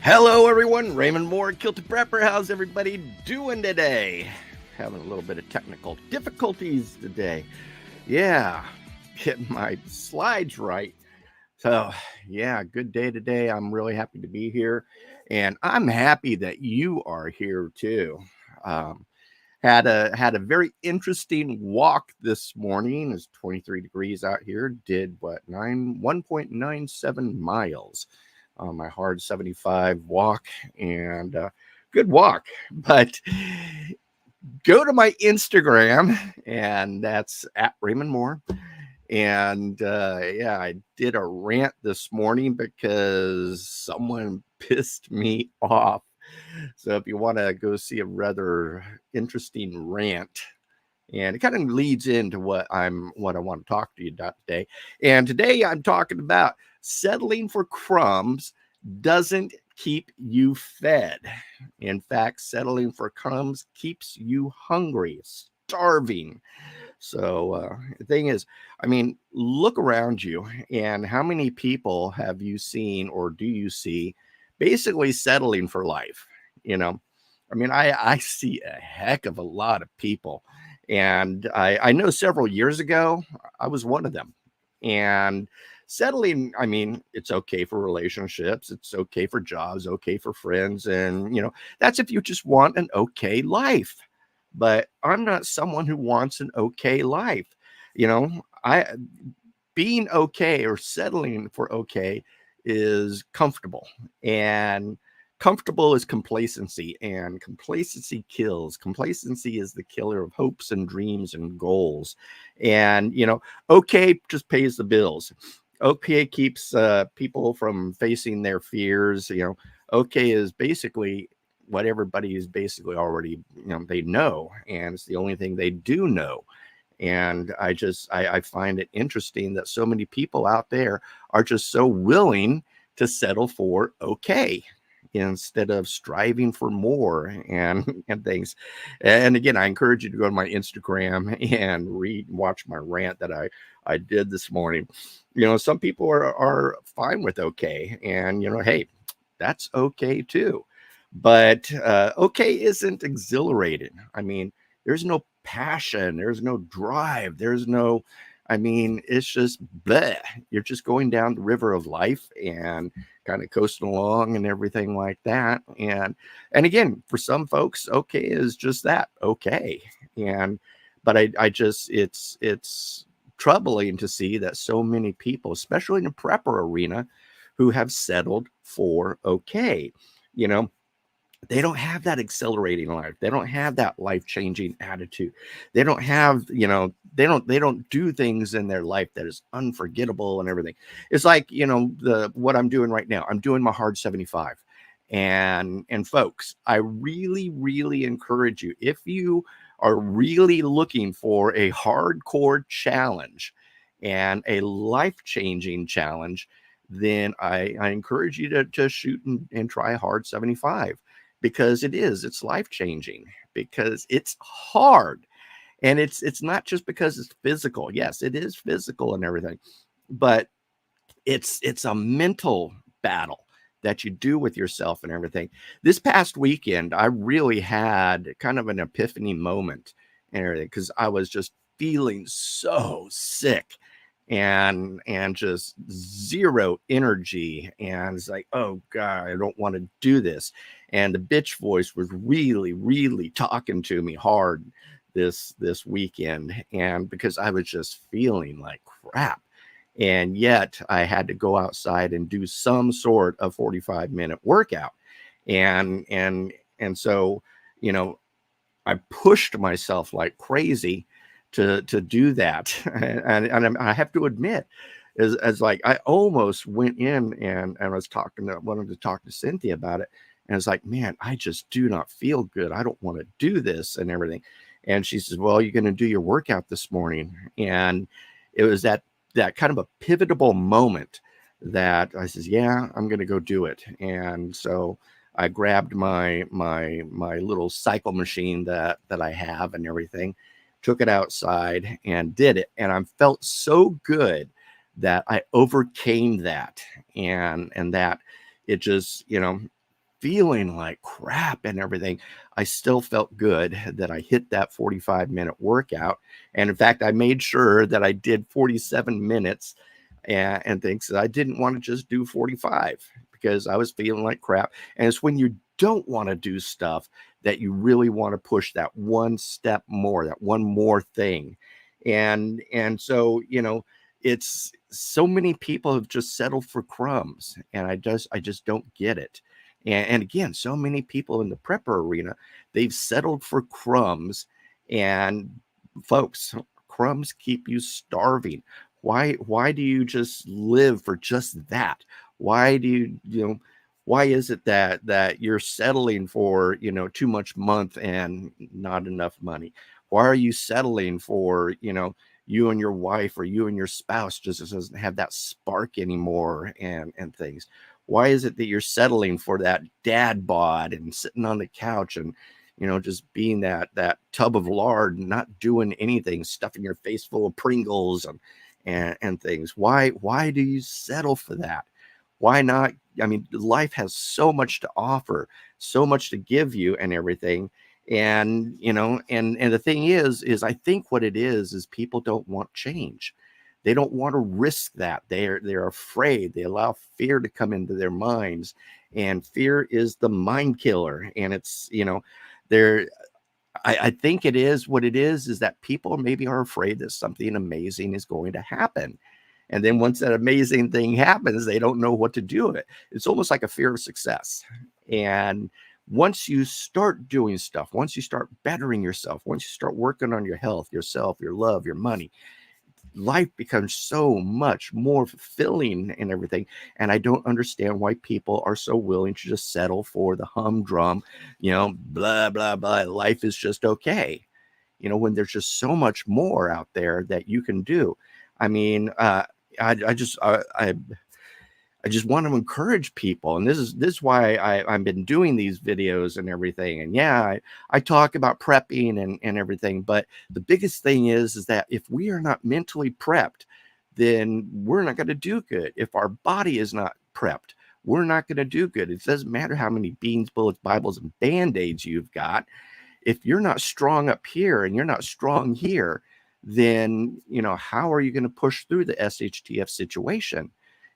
Hello, everyone. Raymond Mhor, Kilted Prepper. How's everybody doing today? Having a little bit of technical difficulties today. Yeah, getting my slides right. So, yeah, good day today. I'm really happy to be here, and I'm happy that you are here too. Um, had a very interesting walk this morning. It's 23 degrees out here. Did 1.97 miles on my hard 75 walk, and good walk. But go to my Instagram, and that's at Raymond Mhor. And yeah, I did a rant this morning because someone pissed me off. So if you want to go see a rather interesting rant, and it kind of leads into what I want to talk to you about today. And today I'm talking about settling for crumbs doesn't keep you fed. In fact, settling for crumbs keeps you hungry, starving. So the thing is, I mean, look around you, and how many people have you seen or do you see basically settling for life? You know, I mean, I see a heck of a lot of people, and I know several years ago I was one of them. And settling, I mean, it's okay for relationships, it's okay for jobs, okay for friends, and that's if you just want an okay life. But I'm not someone who wants an okay life. I being okay or settling for okay is comfortable, and comfortable is complacency, and complacency kills. Complacency is the killer of hopes and dreams and goals. And okay just pays the bills. Okay keeps people from facing their fears. Okay is basically what everybody is basically already they know, and it's the only thing they do know. And I find it interesting that so many people out there are just so willing to settle for okay instead of striving for more and things. And again, I encourage you to go to my Instagram and watch my rant that I did this morning. Some people are fine with okay, and hey, that's okay too. But okay isn't exhilarating. I mean, there's no passion, there's no drive, I mean, it's just bleh. You're just going down the river of life and kind of coasting along and everything like that. And again, for some folks, okay is just that, okay. But I just it's troubling to see that so many people, especially in the prepper arena, who have settled for okay. You know, they don't have that exhilarating life. They don't have that life-changing attitude. They don't have, they don't do things in their life that is unforgettable and everything. It's like, what I'm doing right now. I'm doing my hard 75. And folks, I really, really encourage you, if you are really looking for a hardcore challenge and a life-changing challenge, then I encourage you to shoot and try a hard 75. Because it's life-changing, because it's hard. And it's not just because it's physical. Yes, it is physical and everything, but it's a mental battle that you do with yourself and everything. This past weekend, I really had kind of an epiphany moment and everything, because I was just feeling so sick and just zero energy, and it's like, oh god, I don't want to do this. And the bitch voice was really, really talking to me hard this weekend, and because I was just feeling like crap, and yet I had to go outside and do some sort of 45-minute workout. And so I pushed myself like crazy to do that. And I have to admit, as like, I almost went in and wanted to talk to Cynthia about it. And it's like, man, I just do not feel good. I don't want to do this and everything. And she says, well, you're going to do your workout this morning. And it was that kind of a pivotal moment that I says, yeah, I'm going to go do it. And so I grabbed my little cycle machine that I have and everything, took it outside and did it. And I felt so good that I overcame that, and that it just, feeling like crap and everything, I still felt good that I hit that 45-minute workout. And in fact, I made sure that I did 47 minutes and things that I didn't want to just do 45 because I was feeling like crap. And it's when you don't want to do stuff that you really want to push that one step more, that one more thing. And so, it's so many people have just settled for crumbs, and I just don't get it. And again, so many people in the prepper arena, they've settled for crumbs. And folks, crumbs keep you starving. Why do you just live for just that? Why do why is it that you're settling for, too much month and not enough money? Why are you settling for, you and your wife or you and your spouse just doesn't have that spark anymore and things? Why is it that you're settling for that dad bod and sitting on the couch and, just being that tub of lard and not doing anything, stuffing your face full of Pringles and things? Why do you settle for that? Why not? I mean, life has so much to offer, so much to give you and everything. And, and the thing is I think what it is people don't want change. They don't want to risk that. They're afraid. They allow fear to come into their minds, and fear is the mind killer. And it's, they're, I think it is what it is that people maybe are afraid that something amazing is going to happen. And then once that amazing thing happens, they don't know what to do with it. It's almost like a fear of success. And once you start doing stuff, once you start bettering yourself, once you start working on your health, yourself, your love, your money, life becomes so much more fulfilling and everything. And I don't understand why people are so willing to just settle for the humdrum, blah, blah, blah. Life is just okay. When there's just so much more out there that you can do. I mean, I just want to encourage people, and this is why I've been doing these videos and everything. And yeah, I talk about prepping and everything, but the biggest thing is that if we are not mentally prepped, then we're not going to do good. If our body is not prepped, we're not going to do good. It doesn't matter how many beans, bullets, Bibles, and band-aids you've got. If you're not strong up here and you're not strong here, then how are you going to push through the SHTF situation?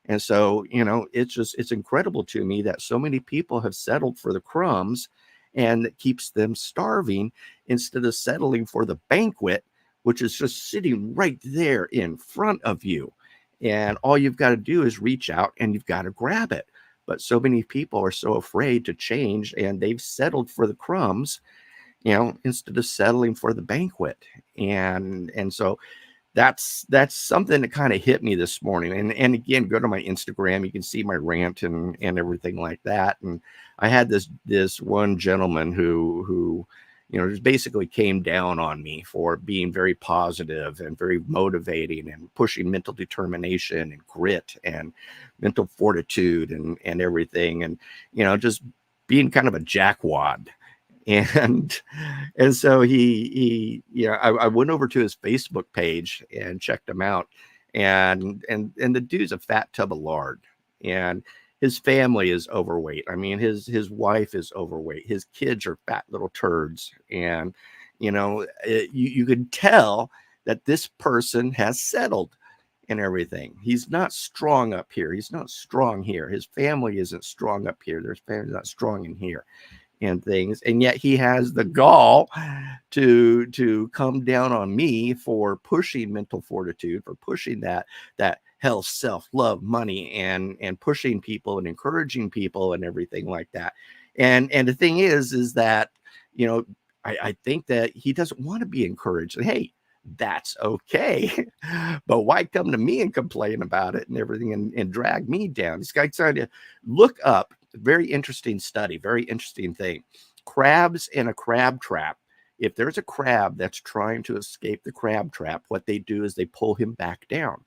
And so, it's incredible to me that so many people have settled for the crumbs, and it keeps them starving instead of settling for the banquet, which is just sitting right there in front of you. And all you've got to do is reach out and you've got to grab it. But so many people are so afraid to change, and they've settled for the crumbs, instead of settling for the banquet. And so that's something that kind of hit me this morning. And again, go to my Instagram, you can see my rant and everything like that. And I had this one gentleman who just basically came down on me for being very positive and very motivating and pushing mental determination and grit and mental fortitude and everything, and just being kind of a jackwad. And so I went over to his Facebook page and checked him out, and the dude's a fat tub of lard, and his family is overweight. I mean, his wife is overweight. His kids are fat little turds, and you could tell that this person has settled and everything. He's not strong up here. He's not strong here. His family isn't strong up here. Their family's not strong in here and things, and yet he has the gall to come down on me for pushing mental fortitude, for pushing that health, self-love, money, and pushing people and encouraging people and everything like that. And the thing is that I think that he doesn't want to be encouraged. And hey, that's okay. But why come to me and complain about it and everything and drag me down? This guy's trying to look up very interesting study, very interesting thing. Crabs in a crab trap. If there's a crab that's trying to escape the crab trap, what they do is they pull him back down.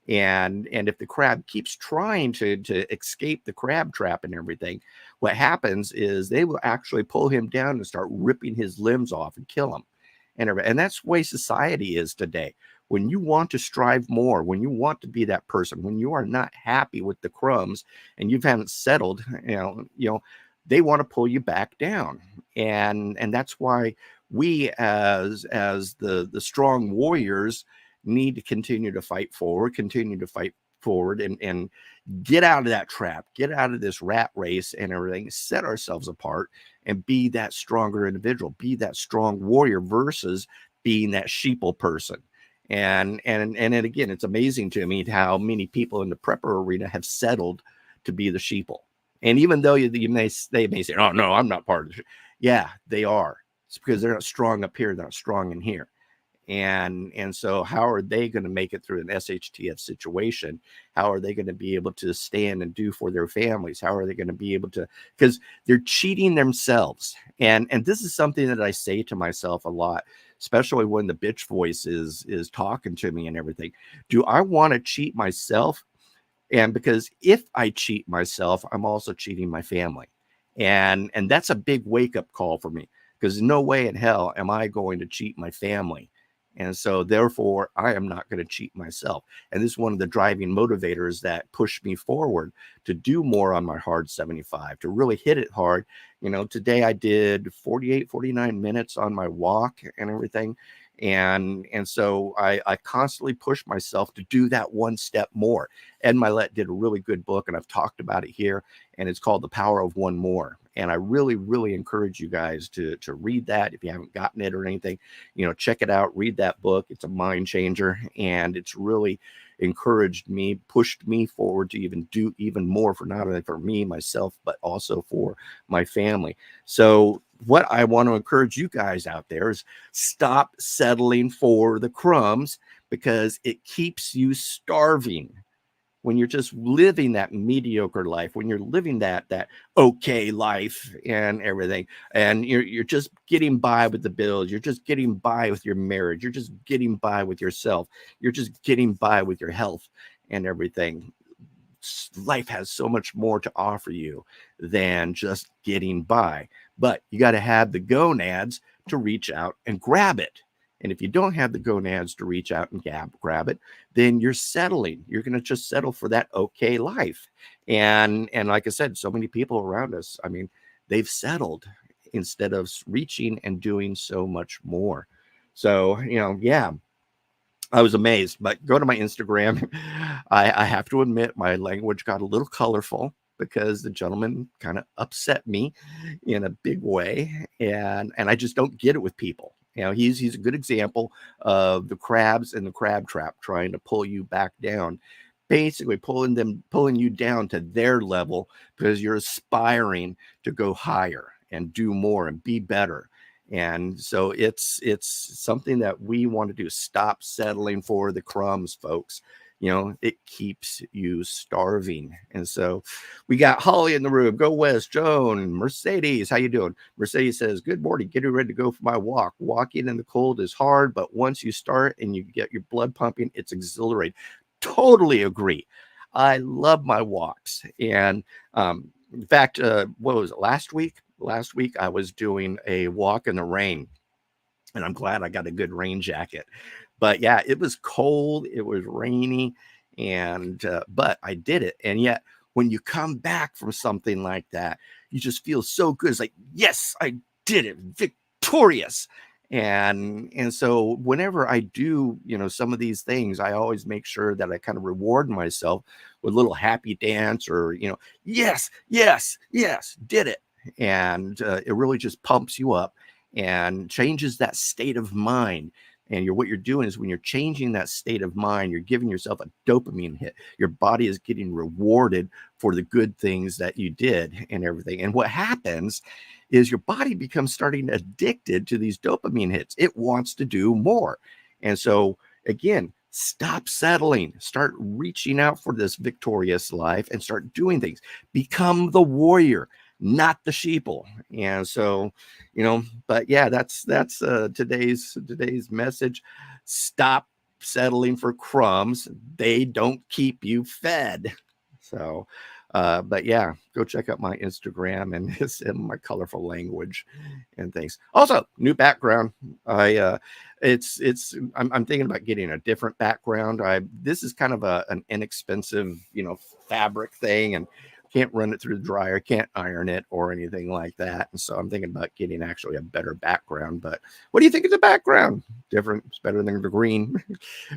And if the crab keeps trying to escape the crab trap and everything, what happens is they will actually pull him down and start ripping his limbs off and kill him. And that's the way society is today. When you want to strive more, when you want to be that person, when you are not happy with the crumbs and you haven't settled, they want to pull you back down. And that's why we as the strong warriors need to continue to fight forward and get out of that trap, get out of this rat race and everything, set ourselves apart and be that stronger individual, be that strong warrior versus being that sheeple person. And again, it's amazing to me how many people in the prepper arena have settled to be the sheeple. And even though they may say, oh no, I'm not part of it. Yeah, they are. It's because they're not strong up here, they're not strong in here. And so how are they going to make it through an SHTF situation? How are they going to be able to stand and do for their families? How are they going to be able to, because they're cheating themselves. And this is something that I say to myself a lot, especially when the bitch voice is talking to me and everything. Do I want to cheat myself? And because if I cheat myself, I'm also cheating my family. And that's a big wake-up call for me, because no way in hell am I going to cheat my family. And so therefore, I am not going to cheat myself. And this is one of the driving motivators that pushed me forward to do more on my hard 75, to really hit it hard. You know, today I did 48, 49 minutes on my walk and everything. And so I constantly push myself to do that one step more. Ed Milet did a really good book, and I've talked about it here, and it's called The Power of One More. And I really, really encourage you guys to read that. If you haven't gotten it or anything, you know, check it out, read that book. It's a mind changer, and it's really encouraged me, pushed me forward to even do even more for not only for me, myself, but also for my family. So what I want to encourage you guys out there is stop settling for the crumbs, because it keeps you starving. When you're just living that mediocre life, when you're living that okay life and everything, and you're just getting by with the bills, you're just getting by with your marriage, you're just getting by with yourself, you're just getting by with your health and everything. Life has so much more to offer you than just getting by, but you got to have the gonads to reach out and grab it. And if you don't have the gonads to reach out and grab it, then you're settling. You're going to just settle for that okay life. And like I said, so many people around us, I mean, they've settled instead of reaching and doing so much more. So, you know, yeah, I was amazed. But go to my Instagram. I have to admit, my language got a little colorful because the gentleman kind of upset me in a big way. And I just don't get it with people. You know, he's a good example of the crabs and the crab trap trying to pull you back down, basically pulling you down to their level because you're aspiring to go higher and do more and be better. And so it's something that we want to do. Stop settling for the crumbs, folks. You know, it keeps you starving. And so we got Holly in the room. Go West, Joan, Mercedes. How you doing? Mercedes says, good morning. Getting ready to go for my walk. Walking in the cold is hard, but once you start and you get your blood pumping, it's exhilarating. Totally agree. I love my walks. And in fact, what was it, last week? Last week I was doing a walk in the rain, and I'm glad I got a good rain jacket. But yeah, it was cold, it was rainy, and but I did it. And yet when you come back from something like that, you just feel so good. It's like, yes, I did it, victorious. And so whenever I do, you know, some of these things, I always make sure that I kind of reward myself with a little happy dance, or, you know, yes, yes, yes, did it. And it really just pumps you up and changes that state of mind. And what you're doing is, when you're changing that state of mind, you're giving yourself a dopamine hit. Your body is getting rewarded for the good things that you did and everything. And what happens is your body becomes starting addicted to these dopamine hits. It wants to do more. And so again, stop settling, start reaching out for this victorious life and start doing things. Become the warrior, not the sheeple. And so, you know, but yeah, that's today's message. Stop settling for crumbs. They don't keep you fed. So but yeah, go check out my Instagram and it's in my colorful language and things. Also, new background. I'm thinking about getting a different background. This is kind of an inexpensive, you know, fabric thing, and can't run it through the dryer, can't iron it or anything like that. And so I'm thinking about getting actually a better background. But what do you think of the background? Different. It's better than the green,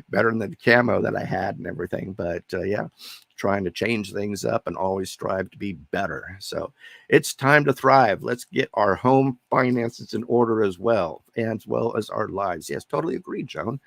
better than the camo that I had and everything. But yeah, trying to change things up and always strive to be better. So it's time to thrive. Let's get our home finances in order as well as our lives. Yes, totally agree, Joan.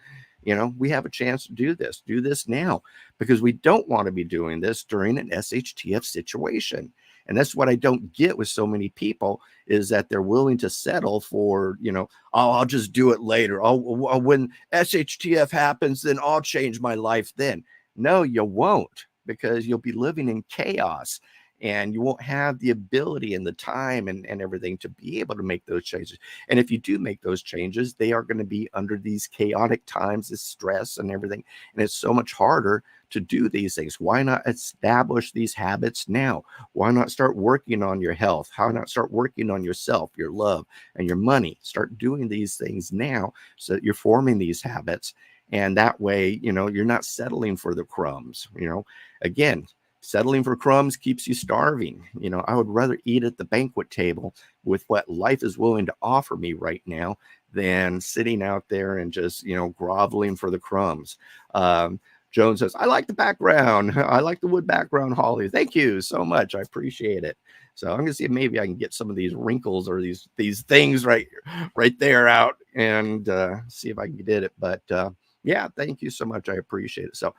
You know, we have a chance to do this now, because we don't want to be doing this during an SHTF situation. And that's what I don't get with so many people, is that they're willing to settle for, you know, oh, I'll just do it later. When SHTF happens, then I'll change my life then. No, you won't, because you'll be living in chaos and you won't have the ability and the time and everything to be able to make those changes. And if you do make those changes, they are going to be under these chaotic times, this stress and everything. And it's so much harder to do these things. Why not establish these habits now? Why not start working on your health? How not start working on yourself, your love, and your money? Start doing these things now so that you're forming these habits. And that way, you know, you're not settling for the crumbs. You know, again, settling for crumbs keeps you starving. You know, I would rather eat at the banquet table with what life is willing to offer me right now than sitting out there and just, you know, groveling for the crumbs. Joan says, I like the background. I like the wood background, Holly. Thank you so much. I appreciate it. So I'm going to see if maybe I can get some of these wrinkles or these things right there out and see if I can get it. But yeah, thank you so much. I appreciate it. So,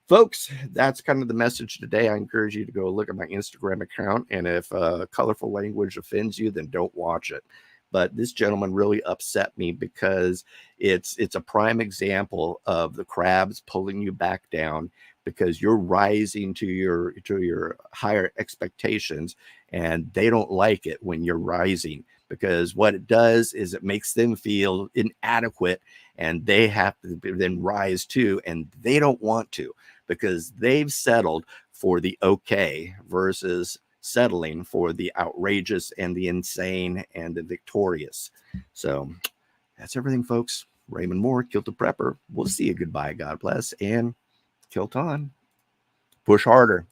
folks, that's kind of the message today. I encourage you to go look at my Instagram account. And if colorful language offends you, then don't watch it. But this gentleman really upset me, because it's a prime example of the crabs pulling you back down, because you're rising to your higher expectations, and they don't like it when you're rising, because what it does is it makes them feel inadequate, and they have to then rise too, and they don't want to, because they've settled for the okay versus settling for the outrageous and the insane and the victorious. So that's everything, folks. Raymond Mhor, Kilted Prepper. We'll see you. Goodbye. God bless. And kilt on. Push harder.